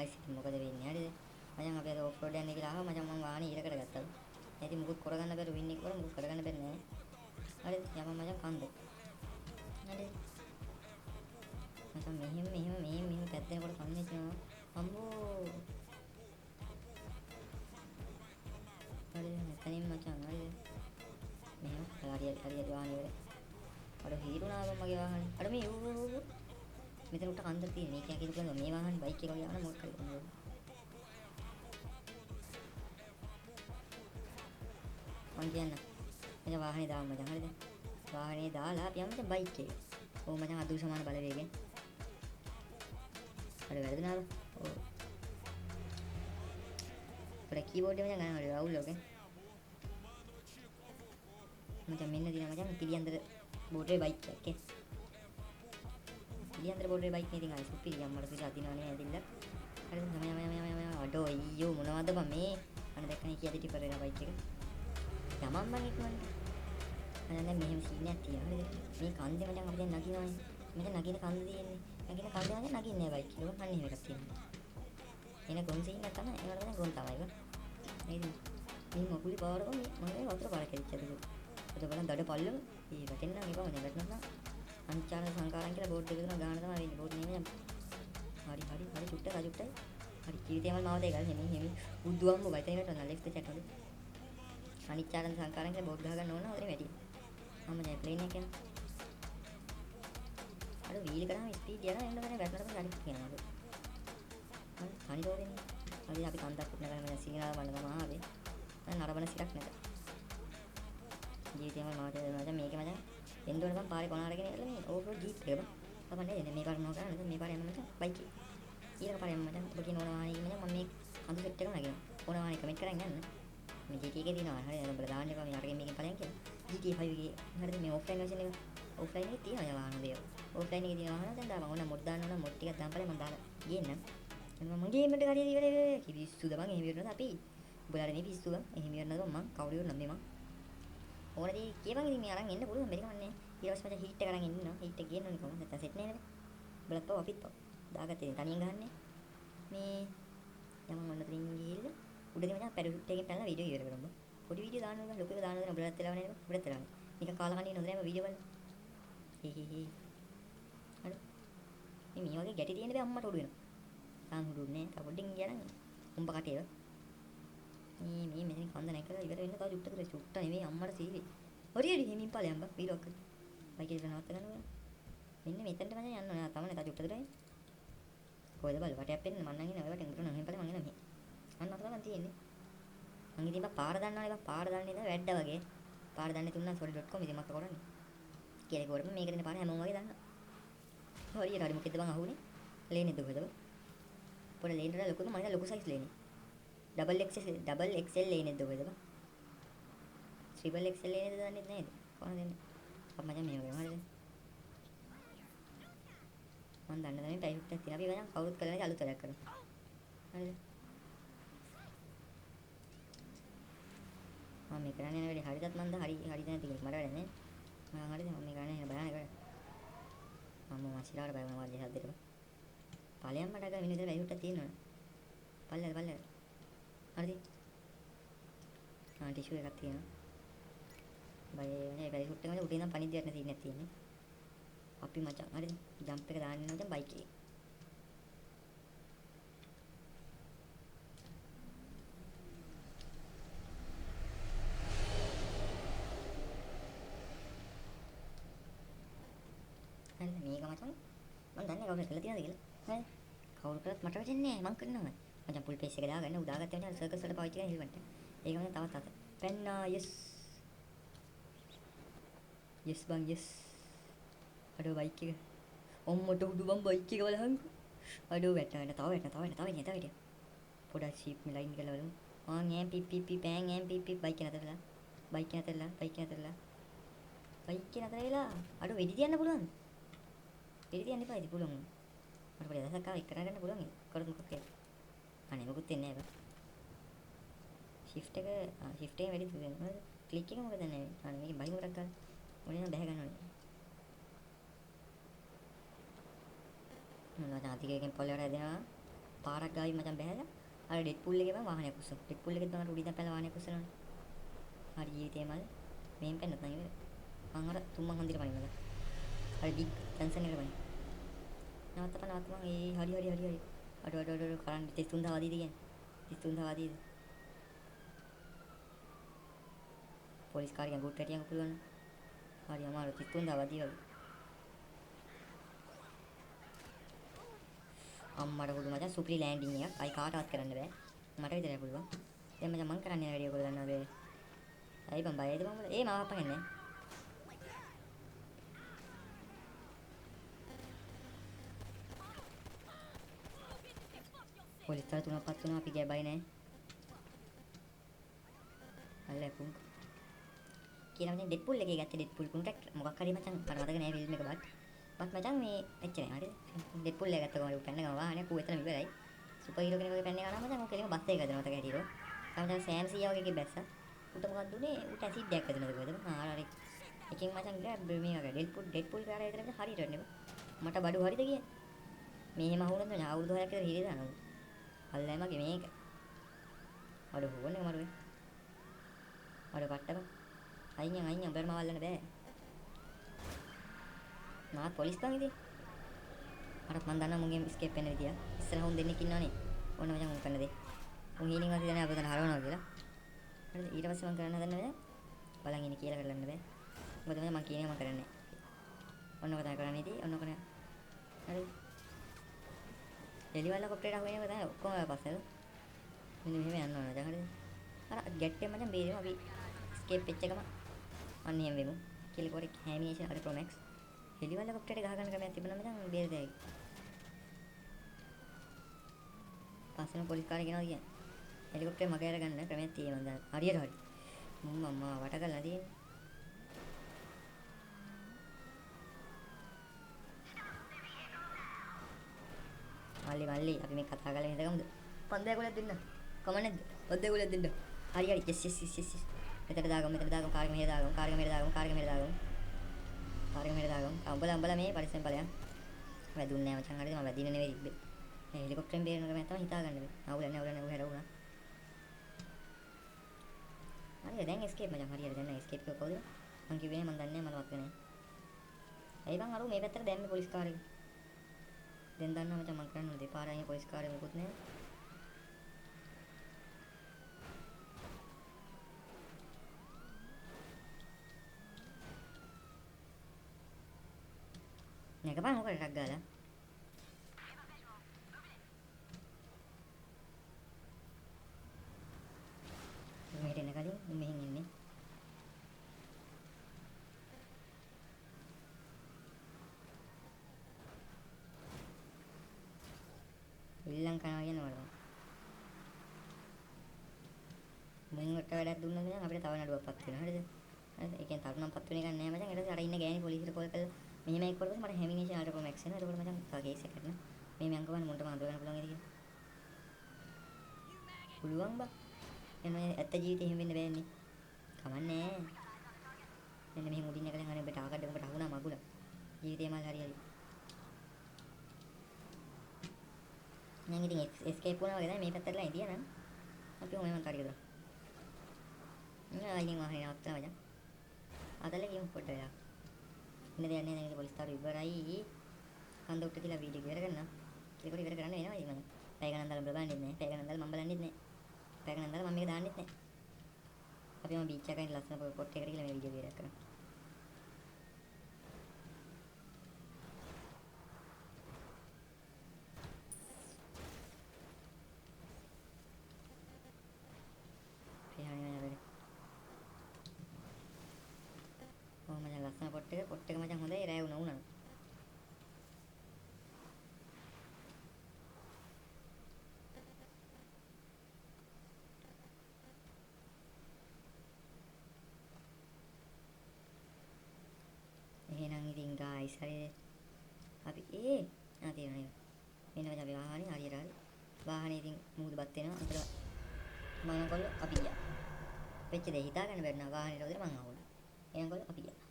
ගායිස් ඉතින් මොකද වෙන්නේ හරිද? මචං අපි අද ඔෆ් රෝඩ් යන්න කියලා ආවා මචං මම වාහනේ ඉරකට ගත්තා. ඉතින් මුකුත් කරගන්න බැරුව වින් එක වල මුකුත් කරගන්න බැරි නෑ. හරිද? යමන් මචං කන්ද. හරිද? මචං මෙහෙම පැද්දෙනකොට කන්නේ කියනවා. අම්මෝ. හරිද? මෙතනින් මචං හරිද? මෙහෙම හරියට වාහනේ ඉවරයි. අර හීරුණා මගේ වාහනේ. අර මේ මෙතන උට කන්ද තියෙන. මේක යකින් කියනවා මේ වාහනේ බයික් එක වගේ යවන මොකක් හරි කරනවා. මං කියන්න. මචං වාහනේ දාන්න මචං හරිද? වාහනේ දාලා අපි යමු මචං බයික් එකේ. ඕ මචං අදු සමාන බලවේගෙන්. අර වැරදුනාද? ඔව්. පොඩ කීබෝඩ් එක මචං ගන්න රවුල් ඔකේ. මචං මෙන්න දින මචං පිළියන්දර බෝඩේ බයික් එකේ. පිළියන්දර බෝඩේ බයික් නේ ඉතින් අයිසු පිළියම් මට සිත අදිනවනේ ඇදින්න. හරිද? යම අඩෝ අයියෝ මොනවද බං මේ? අන්න දැක්කනේ කීයද ටිපර් එක බයික් එක. යමන් මං ඉක්මනට. අන්න දැන් මෙහෙම සීන් එකක් තියෙනවා නේද? මේ කන්දේ මචං අපි දැන් නගිනවනේ. මෙතන නගින කන්ද තියෙන්නේ. නගින කන්දේ මචං නගින්නේ බයික් එක. අන්න එහෙම එකක් තියෙනවා. එන ගොන් සීන් එක තමයි. ඒකට මචං ගොන් තමයි ඒක. නේද? මේ මොකුලි පාරක මේ වතුර පාර කැරිච්චද? ඒක බලන් දඩ පල්ලම ඒ වැටෙන්න නම් එපා මචං වැටෙනවා. අනිච්චාන සංකාරම් කියලා බෝඩ් එක දුන්නා ගාන තමයි වෙන්නේ. බෝඩ් නේ මචං. හරි චුට්ටයි. හරි කීර්තියමල් මාව දෙයි ගන්න හිමි බුදුම්ම වයිතේකට නැලෙක්ට චැට් හොද. අනිච්චාන සංකාරම් කියලා බෝඩ් ගහ ගන්න ඕන හොදේ වැඩි. මම දැන් ප්ලේන් එක යනවා. අර වීල් කරාම ස්පීඩ් යනවා එන්න බෑ වැටෙනකොට ගඩි කියනවා. හරි හරි රෝදෙන්නේ. හරි අපි කන්දක් උත් නැගලා මම සීනාව බලන්න තමයි ආවේ. මම නරබන සිරක් නැත. ජීවිතේම මාව දෙනවා මේක මචං එන්න ඕන බං පාරේ කොන අරගෙන ඉන්න මේ ඕෆ් රෝඩ් ජීප් එක බං. අපන්නේ එන්නේ මේ පාර මොකක් කරන්නේ මේ පාරේ යන්න මචං බයික් එක. ඊළඟ පාරේ යන්න මචං ඔබ කියන ඕන වාහනේ මචං මම මේ කඳු සෙට් එක නගිනවා. ඕන වාහනේ කමෙන්ට් කරන් යන්න. මේ GT එකේ තියෙනවා හරිද ඔබලා දාන්න එපා මේ අරගෙන මේකෙන් ඵලයන් කියලා. GT 5 එකේ හරිද මේ ඔෆ්ලයින් version එක. ඔෆ්ලයින් එකේ තියෙනවා වාහන දේව. ඔෆ්ලයින් එකේ තියෙනවා වාහන දැන් දාපන් ඕන මොඩ් දාන්න ඕන මොඩ් ටිකක් දාන්න ඵලයන් මම දාලා ගේන්නම්. එන්න මම ගේම් එකට හරියට ඉවරයි කිවිස්සුද බං එහෙම ඉවරනද අපි. ඔබලාට මේ පිස්සු බං එහෙම ඉවරනද මං කවුරු ඉවරනද මේ මං. ඕනදී කියපන් ඉතින් මේ අරන් එන්න පුළුවන් බැරි කමන්නේ. ඊට පස්සේ මචං හීට් එක අරන් ඉන්නවා. හීට් එක ගේන්න ඕනේ කොහොමද නැත්නම් සෙට් නෑ නේද? බලත් පව අපිත් පව. දාගත්තේ ඉතින් තනියෙන් ගහන්නේ. මේ යමන් ඔන්න තනින් ගිහිල්ලා උඩදී මචං පැරෂූට් එකකින් පැනලා වීඩියෝ ඉවර කරමු. පොඩි වීඩියෝ දාන්න ඕන ලොකු එක දාන්න ඕන ඔබලත් වෙලාව නේද? ඔබලත් වෙලාව. නිකන් කාලා කන්නේ නෝද නෑ වීඩියෝ බලන්න. හි. හරි. මේ වගේ ගැටි තියෙන බෑ අම්මට උඩු වෙනවා. තාම උඩු නෑ. තා පොඩ්ඩින් ගියා නම් උඹ කටේ. මේ මෙතන කන්ද නැකලා ඉවර වෙන්න තව චුට්ට නෙමෙයි අම්මට සීවේ. හරියට හිමින් ඵලයන් බං වීලොක් කරලා. බයික් එක නවත්ත ගන්න ඕන. මෙන්න මෙතනට මම යන්න ඕන. තමයි තව චුට්ට දුරයි. කොහෙද බල වටයක් පෙන්න මම නම් ඉන්නේ ඔය වටෙන් දුරන මෙහෙන් ඵලෙ මං එනවා මෙහෙ. අන්න අතල මං තියෙන්නේ. මං ඉතින් බා පාර දන්නවනේ බා පාර දන්නේ නැහැ වැඩ වගේ. පාර දන්නේ තුන්නම් solid.com ඉතින් මම කරන්නේ. කියලා කොරම මේක දෙන පාර හැමෝම වගේ දන්නවා. හරියට හරි මොකෙද බං අහුනේ? ලේනේ දුකද බං? පොඩ ලේනට ලොකුද මම ලොකු සයිස් ලේනේ. ඩබල් XL ලේනේ දුකද බං? ත්‍රිබල් XL ලේනේද දන්නේ නැද්ද? කොහොමද දෙන්නේ? අප මචං මේව කරමු හරිද? මම දන්න තමයි ප්‍රයිවට් එකක් තියෙනවා. අපි ගණන් කවුරුත් කරලා නැති අලුත් වැඩක් කරමු. හරිද? මම මේ කරන්නේ යන වැඩේ හරියටත් මන්ද හරිද නැති කියලා මට වැඩක් නැහැ. මම හරිද මම මේ කරන්නේ යන බලන්න කරා. මම මාසිලාට බය වෙනවා වගේ හදෙට. ඵලයන් මට ගා මිනිස්සු ප්‍රයිවට් එකක් තියෙනවනේ. පල්ලෙල. හරිද? ටිෂු එකක් තියෙනවා. බය නේ ප්‍රයිවට් එකේ උඩින් නම් පණිද්දයක් නැති තියෙන්නේ. අපි මචං හරිද? ජම්ප් එක දාන්න ඕන මචං බයික් එකේ. හරිද? මේක මචං මම දන්නේ කවුරු කරලා තියනද කියලා. හරිද? කවුරු කරත් මට වැටෙන්නේ නැහැ මං කරනවා. මචං ෆුල් පේස් එක දාගන්න උදාගත්ත මචං සර්කස් වල පාවිච්චි කරන හෙල්මට් එක. ඒක මචං තවත් අත. පෙන්නා yes. yes බං yes. අඩෝ බයික් එක. ඔම්මට උඩු බං බයික් එක බලහන්. අඩෝ තව පොඩක් ෂීප් මේ ලයින් කරලා බලමු. ආන් එම් පි පෑන් එම් පි බයික් එක නතරලා. බයික් එක නතර වෙලා. අඩෝ වෙඩි තියන්න පුළුවන්. වෙඩි තියන්න එපා ඉතින් පුළුවන්. මට පොඩි දසක් ආව එක කරගන්න පුළුවන්. කරොත් මොකක් කියලා. අනේ මොකුත් වෙන්නේ නැහැ බං. ෂිෆ්ට් එකෙන් වැඩි දුවනවා. ක්ලික් එක මොකද නැහැ. අනේ මේකේ බයික් මොකක්ද ගන්න. මොනේ නම් බැහැ ගන්න ඕනේ. මම තාතිකයෙන් පොළවට ඇදෙනවා. පාරක් ගාවින් මචං බැහැලා අර ඩෙඩ්පූල් එකේ මම වාහනයක් උස්සන. ඩෙඩ්පූල් එකේ තමයි උඩින් පැනලා වාහනයක් උස්සනවනේ. හරි ජීවිතේ මල් මේන් පැන්නත් නෑ ඉවර. මං අර තුම්මන් හන්දියට පනින්න මචං. හරි බිග් ජන්සන් එකට පනින්න. නවත්ත මං හරි. අඩ කරන් 33000 වදීද කියන්නේ. 33000 වදීද. පොලිස් කාර්යයන් ගුට් හැටියන් පුළුවන්. හරි අමාරු 33000 වදී වගේ. අම්මට පුළු මචං සුපිරි ලෑන්ඩින් එකක්. අයි කාටවත් කරන්න බෑ. මට විතරයි පුළුවන්. දැන් මචං මං කරන්නේ වැඩි ඔයගොල්ලෝ දන්නවා බෑ. ඇයි බං බයයිද බං ඒ මාව අප්පන්නේ. පොලිස් තල තුනක් පත් වුණා අපි ගෑ බය නෑ. අල්ලපු. කියලා මචං ඩෙඩ්පූල් එකේ ගත්තේ ඩෙඩ්පූල් කොන්ට්‍රැක්ට් මොකක් හරි මචං අර මතක නෑ ෆිල්ම් එක බත් මචං මේ එච්චරයි හරිද ඩෙඩ්පූල් එක ගත්ත ගමන් පැන්න ගම වාහනේ කෝ එතන ඉවරයි සුපර් හීරෝ කෙනෙකුගේ පැන්නේ ගාන මචං ඔක කෙලිම බස් එක ගදන මතක හැටිරෝ තමයි සෑම් සීයා වගේ බැස්සා උට මොකක්ද උනේ උට ඇසිඩ් එකක් ගදනද කොහෙද හරි එකෙන් මචං ගියා මේක ඩෙඩ්පූල් කාරය විතර හරියට නේ මට බඩු හරිද කියන්නේ මෙහෙම අහුනොත් මචං අවුරුදු 6ක් විතර හිරේ දානවා අල්ලයි මගේ මේක අඩ හොවන්නේ මරුවේ අඩ කට්ටක අයින් උඹට මවල්ලන්න බෑ මාත් පොලිස් බං ඉතින් අරත් මන් දන්නවා මුන්ගෙන් ස්කේප් වෙන්න විදිය ඉස්සරහ උන් දෙන්නෙක් ඉන්නවනේ ඕන මචං උන් කරන දේ උන් හීලින් වාසි දන්නේ අපතන හරවනවා කියලා හරිද ඊට පස්සේ මම කරන්න හදන්නේ මචං බලන් ඉන්නේ කියලා කරන්න බෑ මොකද මම කියන්නේ මම කරන්නේ ඔන්න කතා කරන්නේ ඉතින් ඔන්න කරන්නේ හරි එලිවල කොප්ටේට අහුවෙන්නේ තමයි ඔක්කොම පස්සෙද මෙන්න මෙහෙම යන්න ඕන දැන් හරිද අර ගැට්ටේ මචං බේරෙමු අපි ස්කේප් වෙච්ච එකම අන්න එහෙම වෙමු කියලා කොරේ හැමිනේෂන් අර ප්‍රෝ මැක්ස් එලිවල කොප්ටේට ගහ ගන්න ක්‍රමයක් තිබුණා මචං බේර දෙයි පස්සෙන් පොලිස් කාර්යය ගෙනවා කියන්නේ හෙලිකොප්ටරේ මගේ අරගන්න ක්‍රමයක් තියෙනවා මම දැන් හරියට හරි මම වට කරලා තියෙන්නේ මල්ලි අපි මේ කතා කරලා ඉඳගමුද පන්දය ගොල්ලක් දෙන්න කම නැද්ද පන්දය ගොල්ලක් දෙන්න හරි yes මෙතන දාගමු කාර්යය මෙහෙ දාගමු උඹලා මේ පරිස්සම් බලයන් වැදුන්නේ නැහැ මචං හරිද මම වැදින්න නෙවෙයි ඉබ්බේ මේ හෙලිකොප්ටරෙන් බේරන ක්‍රමයක් තමයි හිතා ගන්න බෑ අවුලන්නේ ඌ හැරවුණා හරිය දැන් escape මචං හරියට දැන් escape එක කොහොමද මං කිව්වේ මං දන්නේ නැහැ මට මතක නැහැ ඇයි බං අර මේ පැත්තට දැම්මේ පොලිස් කාර්යය දැන් දන්නවා මචං මං කරන්න ඕනේ දෙපාර අයින් පොලිස් කාර්යය මොකුත් නැහැ නැගපන් මොකද ටක් ගාලා මෙහෙට එන කලින් මෙහෙන් ඉන්නේ ඉල්ලන් කනවා කියනවලු මුංගට වැඩක් දුන්නා නම් අපිට තව නඩුවක්පත් වෙනවා හරිද හරිද ඒ කියන්නේ තරුණම්පත් වෙන එක නෑ මචං ඊට පස්සේ අර ඉන්න ගෑණි පොලිසියට කෝල් කරලා මෙහෙම එක්ක කරපස්සේ මට හැමිනේෂන් ආල්ට ප්‍රොමැක්ස් වෙනවා එතකොට මචං තව කේස් එකක් කරනවා මේ මං කවන්න මුන්ට මම අඳ ගන්න පුළුවන් ඉතින් පුළුවන් බා එන්නේ ඇත්ත ජීවිතේ එහෙම වෙන්න බෑනේ කමන්නේ මෙන්න මෙහෙම උඩින් එකෙන් අනේ ඔබට ආකඩ ඔබට අහුණා මගුල ජීවිතේ මල් හරි මම ඉතින් escape වුණා වගේ දැන් මේ පැත්තටලා ඉඳියා නම් අපි ඔහොම මං කාරියද අයින් වාහනේ නවත්තා මචං අදල ගියමු පොඩ්ඩක් වෙලා ඉන්න දෙයක් නෑ දැන් පොලිස් තාරු ඉවරයි කන්ද උට්ට තියලා වීඩියෝ ඉවර කරනවා ඒක ඉවර කරන්න වෙනවා ඉතින් මම පැය ගණන් දාලා බලන්නේ නැහැ පැය ගණන් දාලා මම බලන්නේත් නැහැ පැය ගණන් දාලා මම මේක දාන්නෙත් නැහැ අපි මම බීච් එකකින් ලස්සන පොට් එකකට ගිහලා මේ වීඩියෝ ඉවර කරනවා ලස්සන පොට් එක මචං හොඳයි රෑ වුණා එහෙනම් ඉතින් ගායිස් හරිද අපි තියෙනවා මෙන්න මචං අපි වාහනේ හරියට හරි වාහනේ ඉතින් මුහුදුපත් වෙනවා අතල මම කොල්ල අපි ගියා වෙච්ච දේ හිතා ගන්න බැරි නා වාහනේ රෝදේ මං ආවුණා එහෙනම් කොල්ල අපි ගියා